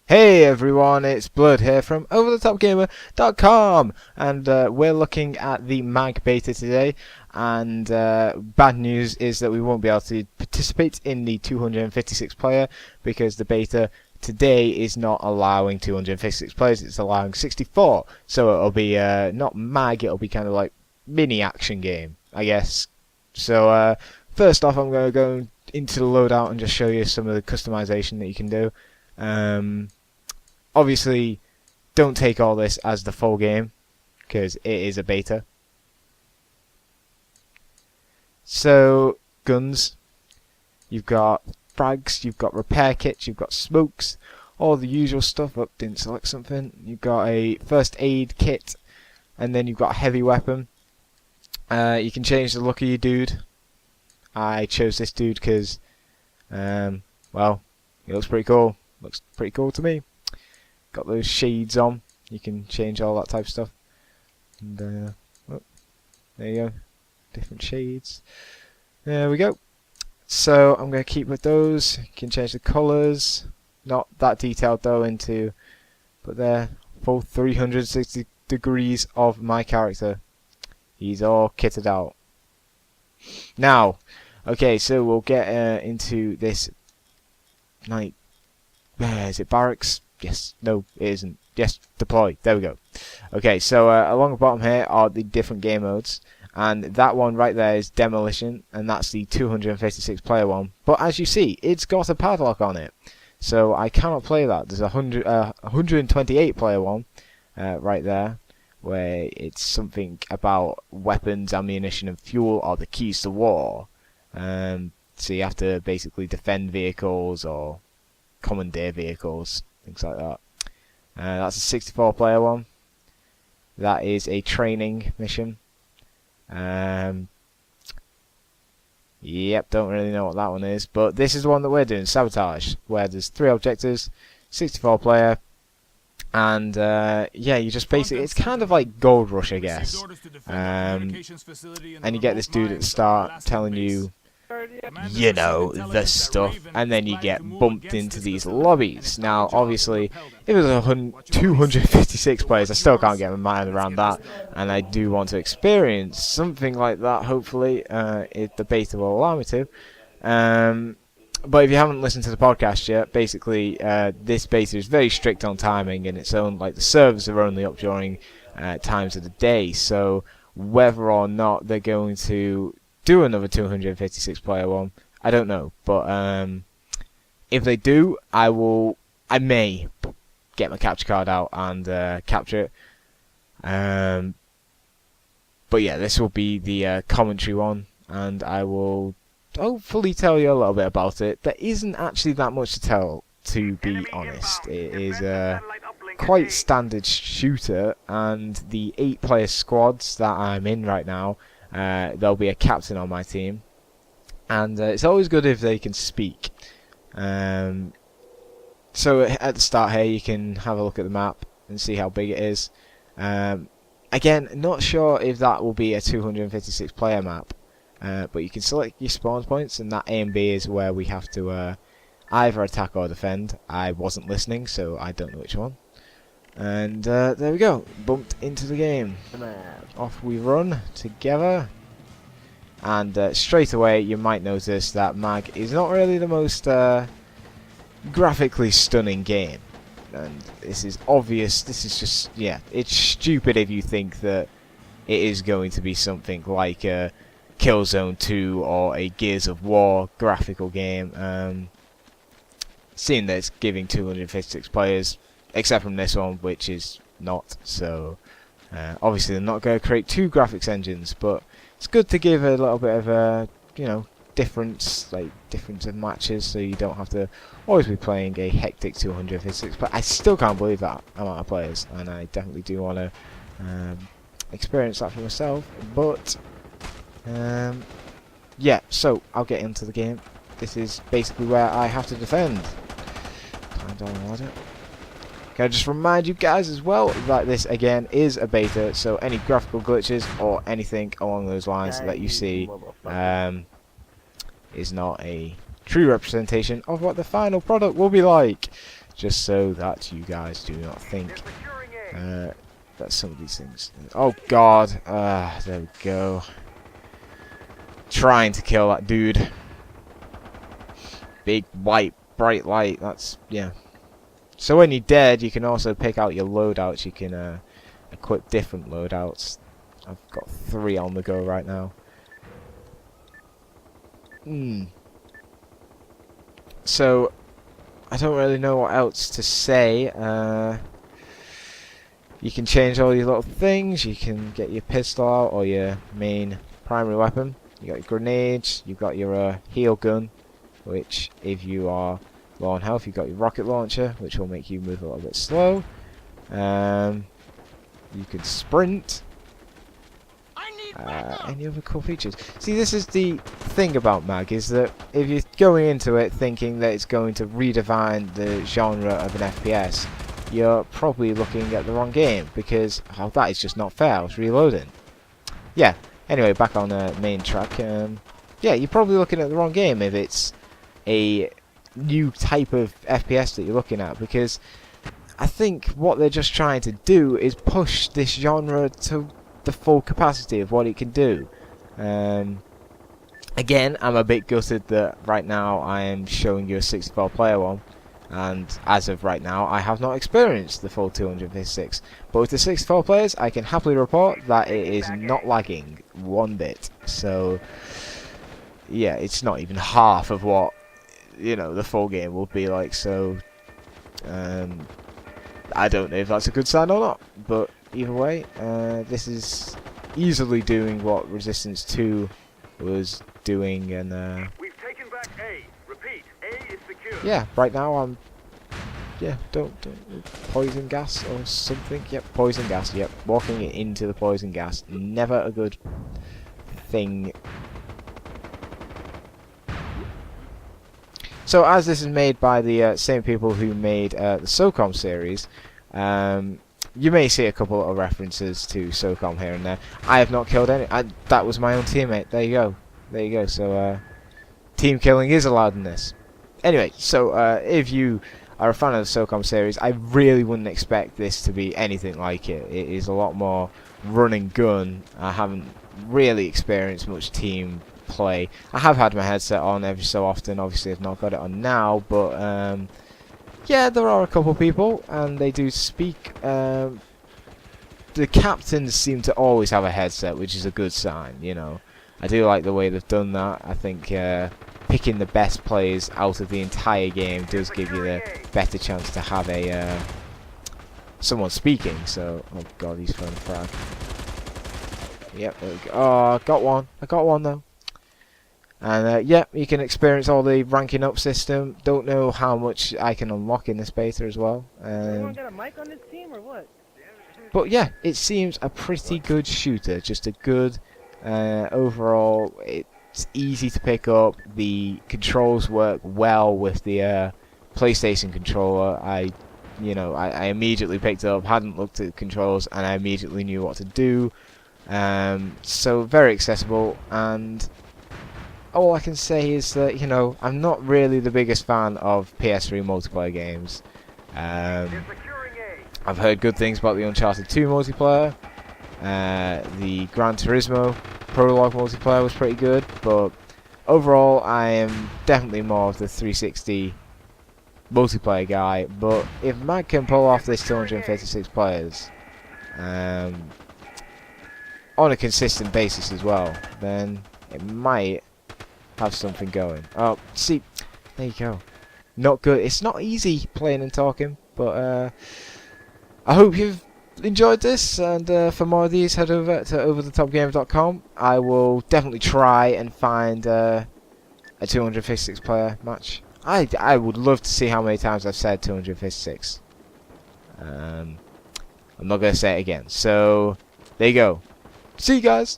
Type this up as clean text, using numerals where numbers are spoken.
Hey everyone, it's Blood here from OverTheTopGamer.com, and we're looking at the MAG beta today. And bad news is that we won't be able to participate in the 256 player because the beta today is not allowing 256 players, it's allowing 64. So it'll be not MAG, it'll be kind of like mini action game, I guess. So first off, I'm going to go into the loadout and just show you some of the customization that you can do. Obviously, don't take all this as the full game, because it is a beta. So, guns, you've got frags, you've got repair kits, you've got smokes, all the usual stuff. Oh, didn't select something. You've got a first aid kit, and then you've got a heavy weapon. You can change the look of your dude. I chose this dude because, well, he looks pretty cool. Looks pretty cool to me. Got those shades on. You can change all that type of stuff. And oh, there you go. Different shades. There we go. So I'm going to keep with those. You can change the colours. Not that detailed though into, but there, full 360 degrees of my character. He's all kitted out. Now, okay, so we'll get into this night. Is it barracks? Yes. No, it isn't. Yes, deploy. There we go. Okay, so along the bottom here are the different game modes. And that one right there is Demolition. And that's the 256 player one. But as you see, it's got a padlock on it. So I cannot play that. There's a 128 player one right there. Where it's something about weapons, ammunition and fuel are the keys to war. So you have to basically defend vehicles or commandeer vehicles. Things like that. That's a 64 player one. That is a training mission. Yep, don't really know what that one is, but this is the one that we're doing, Sabotage, where there's 3 objectives, 64 player, and yeah, you just basically, it's kind of like Gold Rush, I guess. And you get this dude at the start telling you, you know, the stuff, and then you get bumped into these lobbies. Now, obviously, if it was 256 players, I still can't get my mind around that, and I do want to experience something like that, hopefully, if the beta will allow me to. But if you haven't listened to the podcast yet, basically, this beta is very strict on timing, and it's own, like, the servers are only up during times of the day, so whether or not they're going to do another 256 player one, I don't know, but if they do, I may get my capture card out and capture it. But yeah, this will be the commentary one, and I will hopefully tell you a little bit about it. There isn't actually that much to tell, to be honest. It is a quite standard shooter, and the 8-player squads that I'm in right now, there'll be a captain on my team, and it's always good if they can speak. So at the start here, you can have a look at the map and see how big it is. Again, not sure if that will be a 256 player map, but you can select your spawn points, and that A and B is where we have to either attack or defend. I wasn't listening, so I don't know which one. And there we go, bumped into the game. Off we run together, and straight away you might notice that MAG is not really the most graphically stunning game, and this is obvious. This is just, yeah, it's stupid if you think that it is going to be something like a Killzone 2 or a Gears of War graphical game, seeing that it's giving 256 players, except from this one, which is not. So obviously they're not going to create 2 graphics engines, but it's good to give a little bit of a, you know, difference of matches, so you don't have to always be playing a hectic 256. But I still can't believe that amount of players, and I definitely do want to experience that for myself. But yeah, so I'll get into the game. This is basically where I have to defend. Can I just remind you guys as well that this again is a beta, so any graphical glitches or anything along those lines that you see is not a true representation of what the final product will be like. just so that you guys do not think that some of these things... Oh god, there we go. Trying to kill that dude. Big white bright light, that's, yeah. So when you're dead, you can also pick out your loadouts. You can equip different loadouts. I've got 3 on the go right now. So, I don't really know what else to say. You can change all your little things. You can get your pistol out, or your main primary weapon. You got your grenades. You've got your heal gun, which, if you are low on health, you've got your rocket launcher, which will make you move a little bit slow. You can sprint. Any other cool features? See, this is the thing about MAG, is that if you're going into it thinking that it's going to redefine the genre of an FPS, you're probably looking at the wrong game, because that is just not fair. I was reloading. Yeah, anyway, back on the main track. Yeah, you're probably looking at the wrong game if it's a new type of FPS that you're looking at, because I think what they're just trying to do is push this genre to the full capacity of what it can do. Again, I'm a bit gutted that right now I am showing you a 64 player one, and as of right now I have not experienced the full 256, but with the 64 players I can happily report that it is not lagging one bit. So yeah, it's not even half of what, you know, the full game will be like. So I don't know if that's a good sign or not, but either way, this is easily doing what Resistance 2 was doing, and we've taken back A. Repeat, A is secure. yeah, right now I'm, yeah, don't poison gas or something. Yep, poison gas. Yep, walking into the poison gas, never a good thing. So as this is made by the same people who made the SOCOM series, you may see a couple of references to SOCOM here and there. I have not killed any. That was my own teammate. There you go. There you go. So team killing is allowed in this. Anyway, so if you are a fan of the SOCOM series, I really wouldn't expect this to be anything like it. It is a lot more run and gun. I haven't really experienced much team play. I have had my headset on every so often. Obviously I've not got it on now, but yeah, there are a couple people and they do speak. The captains seem to always have a headset, which is a good sign, you know. I do like the way they've done that. I think picking the best players out of the entire game does give you the better chance to have a someone speaking. So, oh god, he's throwing a frag. Yep, there we go. Oh, I got one. I got one though. And yeah, you can experience all the ranking up system. Don't know how much I can unlock in this beta as well. Anyone got a mic on this team or what? But yeah, it seems a pretty good shooter. Just a good overall. It's easy to pick up. The controls work well with the PlayStation controller. I immediately picked it up, hadn't looked at the controls, and I immediately knew what to do. So very accessible, and all I can say is that, you know, I'm not really the biggest fan of PS3 multiplayer games. I've heard good things about the Uncharted 2 multiplayer. The Gran Turismo Prologue multiplayer was pretty good, but overall I am definitely more of the 360 multiplayer guy. But if MAG can pull off this 256 players on a consistent basis as well, then it might have something going. Oh, see, there you go. Not good. It's not easy playing and talking, but I hope you've enjoyed this, and for more of these, head over to overthetopgamer.com. I will definitely try and find a 256 player match. I would love to see how many times I've said 256. I'm not going to say it again. So, there you go. See you guys!